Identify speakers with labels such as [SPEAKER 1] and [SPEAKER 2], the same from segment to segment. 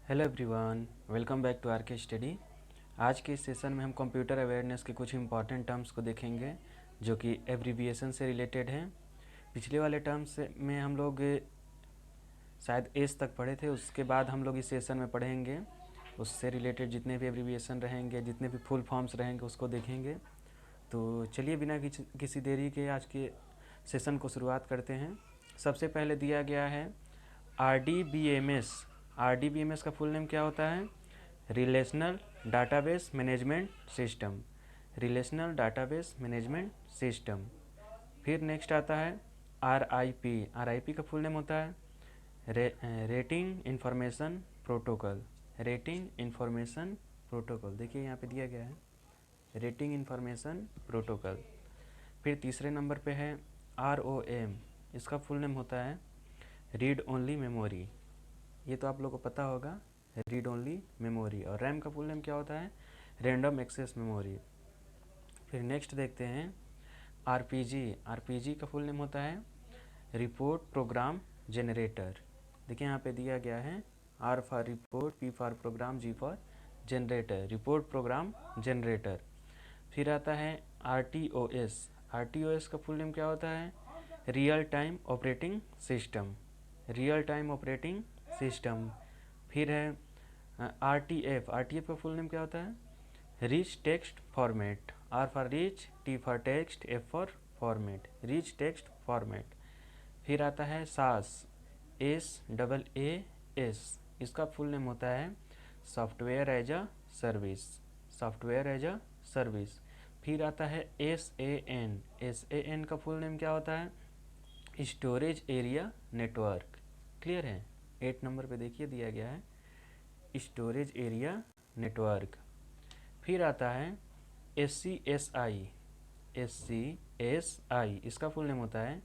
[SPEAKER 1] Hello everyone, welcome back to R K study. आज के इस सेशन में हम कंप्यूटर अवेयरनेस के कुछ इंपॉर्टेंट टर्म्स को देखेंगे जो कि एब्रीविएशन से रिलेटेड हैं। पिछले वाले टर्म्स में हम लोग शायद एस तक पढ़े थे, उसके बाद हम लोग इस सेशन में पढ़ेंगे उससे रिलेटेड जितने भी एब्रीविएशन रहेंगे, जितने भी फुल फॉर्म्स रहेंगे उसको देखेंगे। तो चलिए बिना किसी देरी के आज के सेशन को शुरुआत करते हैं। सबसे पहले दिया गया है RDBMS। RDBMS का फुल नेम क्या होता है? Relational database management system. Relational database management system. फिर नेक्स्ट आता है RIP। RIP का फुल नेम होता है rating information protocol. Rating information protocol, देखिए यहाँ पे दिया गया है रेटिंग इंफॉर्मेशन प्रोटोकॉल। फिर तीसरे नंबर पे है ROM। इसका फुल नेम होता है रीड ओनली मेमोरी। ये तो आप लोगों को पता होगा, रीड ओनली मेमोरी। और रैम का फुल नेम क्या होता है? Random access memory. फिर नेक्स्ट देखते हैं RPG। RPG का फुल नेम होता है रिपोर्ट प्रोग्राम जनरेटर। देखिए यहाँ पे दिया गया है R for report, P for program, G for generator, report program generator. फिर आता है RTOS। RTOS का फुल नेम क्या होता है? Real time operating system. Real time operating system. फिर है RTF। RTF का फुल नेम क्या होता है? Rich text format. R for rich, T for text, F for format, rich text format. फिर आता है SAS। SAAS। इसका फुल नेम होता है software as a service. Software as a service. फिर आता है SAN। SAN का फुल नेम क्या होता है? Storage area network. क्लियर है? 8 नंबर पे देखिए दिया गया है स्टोरेज एरिया नेटवर्क। फिर आता है SCSI। SCSI इसका फुल नेम होता है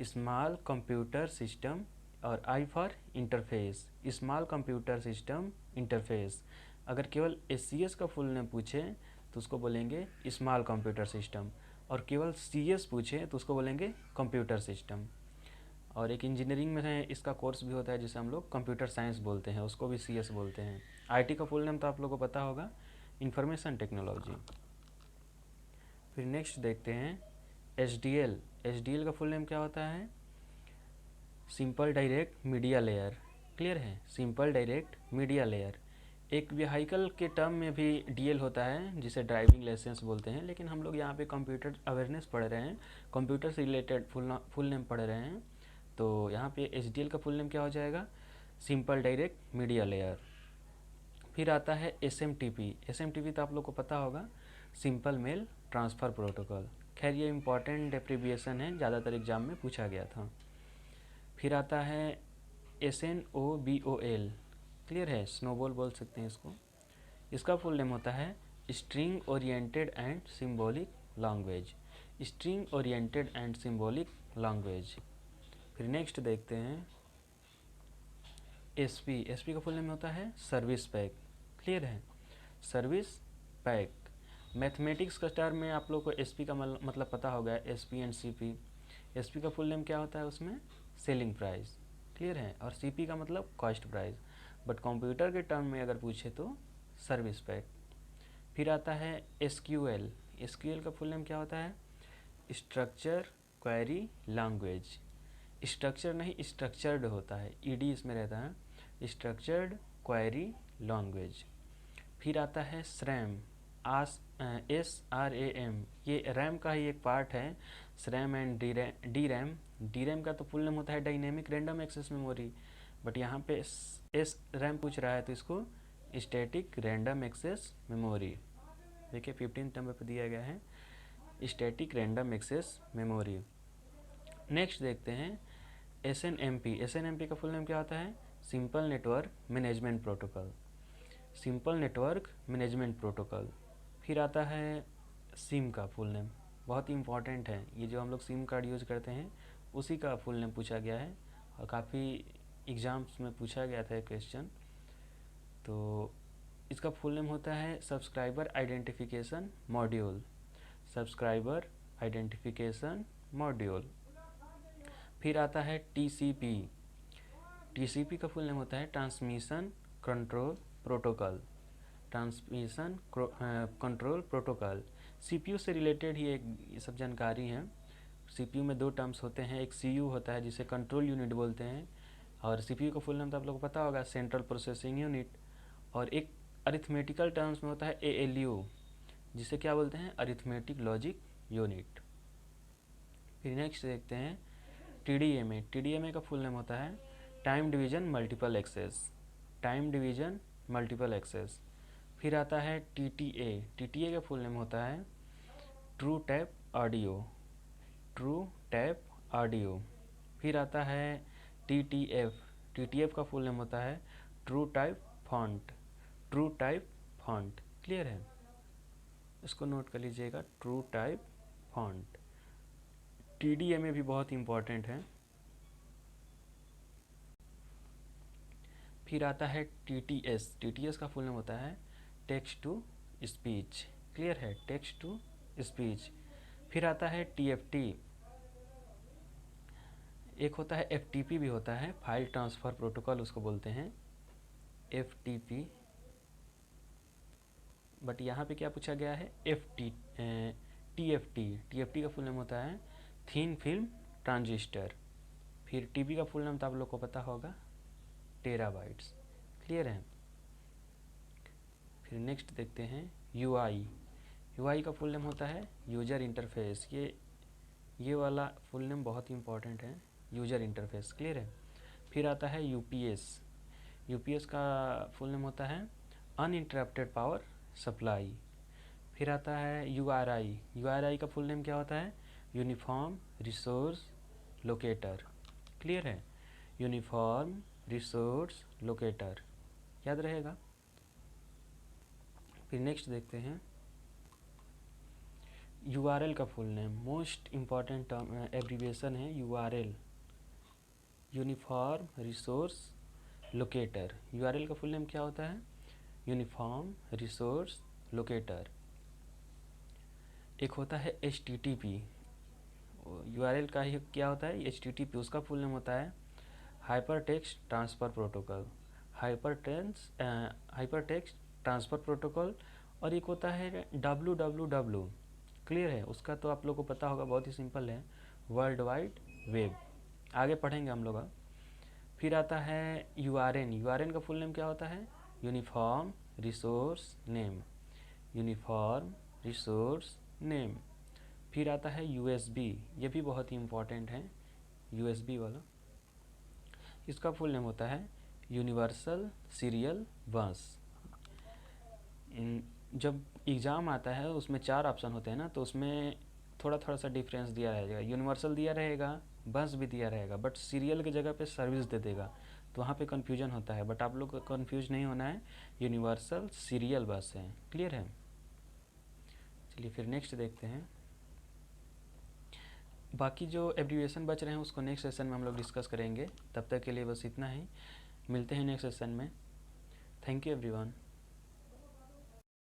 [SPEAKER 1] स्मॉल कंप्यूटर सिस्टम, और I for interface, small computer system interface. अगर केवल SCS का फुल नेम पूछे तो उसको बोलेंगे स्मॉल कंप्यूटर सिस्टम, और केवल CS पूछे तो उसको बोलेंगे कंप्यूटर सिस्टम। और एक इंजीनियरिंग में है इसका कोर्स भी होता है जिसे हम लोग कंप्यूटर साइंस बोलते हैं, उसको भी CS बोलते हैं। IT का फुल नेम तो आप लोगों को पता होगा, इंफॉर्मेशन टेक्नोलॉजी। फिर नेक्स्ट देखते हैं SDL। SDL का फुल नेम क्या होता है? Simple direct media layer. Clear है? Simple direct media layer. एक व्हीकल के टर्म में भी DL होता है जिसे ड्राइविंग लाइसेंस बोलते हैं, लेकिन हम लोग यहाँ पे कंप्यूटर अवेयरनेस पढ़ रहे हैं, कंप्यूटर से रिलेटेड फुल नेम पढ़ रहे हैं। तो यहाँ पे SDL का फुल नेम क्या हो जाएगा? Simple direct media layer. फिर आता है SMTP। SMTP तो आप लोग को पता होगा, सिंपल मेल ट्रांसफ़र प्रोटोकॉल। खैर ये इंपॉर्टेंट एब्रिविएशन है, ज़्यादातर एग्जाम में पूछा गया था। फिर आता है SNOBOL। क्लियर है? स्नोबॉल बोल सकते हैं इसको। इसका फुल नेम होता है string oriented and symbolic language. String oriented and symbolic language. फिर नेक्स्ट देखते हैं SP। SP का फुल नेम होता है सर्विस पैक। क्लियर है? Service pack. मैथमेटिक्स का टर्म में आप लोग को SP का मतलब पता होगा, SP एंड CP। SP का फुल नेम क्या होता है उसमें? Selling price. क्लियर है? और CP का मतलब कॉस्ट प्राइस। बट कंप्यूटर के टर्म में अगर पूछे तो सर्विस पैक। फिर आता है SQL। SQL का फुल नेम क्या होता है? Structure query language. स्ट्रक्चर नहीं, स्ट्रक्चर्ड होता है, ED इसमें रहता है, स्ट्रक्चर्ड क्वेरी लैंग्वेज। फिर आता है SRAM। SRAM, ये रैम का ही एक पार्ट है, SRAM एंड DRAM। DRAM का तो फुल नेम होता है dynamic random access memory, but यहाँ पे SRAM पूछ रहा है तो इसको स्टैटिक रैंडम एक्सेस मेमोरी। देखिए 15 नंबर पर दिया गया है static random access memory. Next देखते हैं SNMP। SNMP का फुल नेम क्या होता है? Simple network management protocol. Simple network management protocol. फिर आता है सिम का फुल नेम, बहुत ही इंपॉर्टेंट है, ये जो हम लोग सिम कार्ड यूज़ करते हैं उसी का फुल नेम पूछा गया है, और काफ़ी एग्ज़ाम्स में पूछा गया था क्वेश्चन। तो इसका फुल नेम होता है subscriber identification module. Subscriber identification module. फिर आता है TCP। TCP का फुल नेम होता है transmission control protocol, transmission control protocol. CPU से रिलेटेड ही एक ये सब जानकारी है। सीपीयू में दो टर्म्स होते हैं, एक सीयू होता है जिसे कंट्रोल यूनिट बोलते हैं, और सीपीयू का फुल नाम तो आप लोगों को पता होगा, सेंट्रल प्रोसेसिंग यूनिट। और एक अरिथमेटिकल टर्म्स में होता है एएलयू, जिसे क्या बोलते हैं, अरिथमेटिक लॉजिक यूनिट। फिर नेक्स्ट देखते हैं टीडीएमए। टीडीएमए का फुल नेम होता है time division multiple access, time division multiple access. फिर आता है टीटीए। टीटीए का फुल नेम होता है true tap audio, true tap audio. फिर आता है टीटीएफ। टीटीएफ का फुल नेम होता है true type font, true type font. Clear है, इसको नोट कर लीजिएगा, ट्रू टाइप फॉन्ट। टीडीएमए भी बहुत इंपॉर्टेंट है। फिर आता है टीटीएस। टीटीएस का फुल नेम होता है टेक्स्ट टू स्पीच। क्लियर है, टेक्स्ट टू स्पीच। फिर आता है टीएफटी। एक होता है एफटीपी भी होता है, फाइल ट्रांसफ़र प्रोटोकॉल उसको बोलते हैं, एफटीपी। बट यहाँ पे क्या पूछा गया है, टीएफटी। टीएफटी का फुल नेम होता है थिन फिल्म ट्रांजिस्टर। फिर टीबी का फुल नेम तो आप लोग को पता होगा, टेराबाइट्स। क्लियर है। फिर नेक्स्ट देखते हैं यूआई। यूआई का फुल नेम होता है यूजर इंटरफेस। ये वाला फुल नेम बहुत इंपॉर्टेंट है, यूजर इंटरफेस। क्लियर है। फिर आता है यूपीएस। यूपीएस का फुल नेम होता है अनइंटरप्टेड पावर सप्लाई। फिर आता है यूआरआई। यूआरआई का फुल नेम क्या होता है, यूनिफॉर्म रिसोर्स लोकेटर। क्लियर है, यूनिफॉर्म रिसोर्स लोकेटर, याद रहेगा। फिर नेक्स्ट देखते हैं यूआरएल का full name, most important abbreviation है URL, uniform resource locator. URL का फुल नेम क्या होता है, यूनिफॉर्म रिसोर्स लोकेटर। एक होता है HTTP। यूआरएल का ही क्या होता है, HTTP। उसका फुल नेम होता है hyper text transfer protocol, hyper text transfer protocol. और एक होता है WWW। क्लियर है, उसका तो आप लोग को पता होगा, बहुत ही सिंपल है, वर्ल्ड वाइड वेब। आगे पढ़ेंगे हम लोग। फिर आता है यूआरएन। यूआरएन का फुल नेम क्या होता है, uniform resource name, uniform resource name. फिर आता है यूएसबी। ये भी बहुत ही इम्पॉर्टेंट है, यूएसबी वाला। इसका फुल नेम होता है यूनिवर्सल सीरियल बस। जब एग्ज़ाम आता है उसमें 4 ऑप्शन होते हैं ना, तो उसमें थोड़ा सा डिफरेंस दिया रहेगा। यूनिवर्सल दिया रहेगा, बस भी दिया रहेगा, बट सीरियल की जगह पे सर्विस दे देगा, तो वहाँ पे कन्फ्यूजन होता है। बट आप लोग को कन्फ्यूज नहीं होना है, यूनिवर्सल सीरियल बस है। क्लियर है। चलिए फिर नेक्स्ट देखते हैं। बाकी जो एब्रीविएशन बच रहे हैं उसको नेक्स्ट सेशन में हम लोग डिस्कस करेंगे। तब तक के लिए बस इतना ही, मिलते हैं नेक्स्ट सेशन में। Thank you everyone.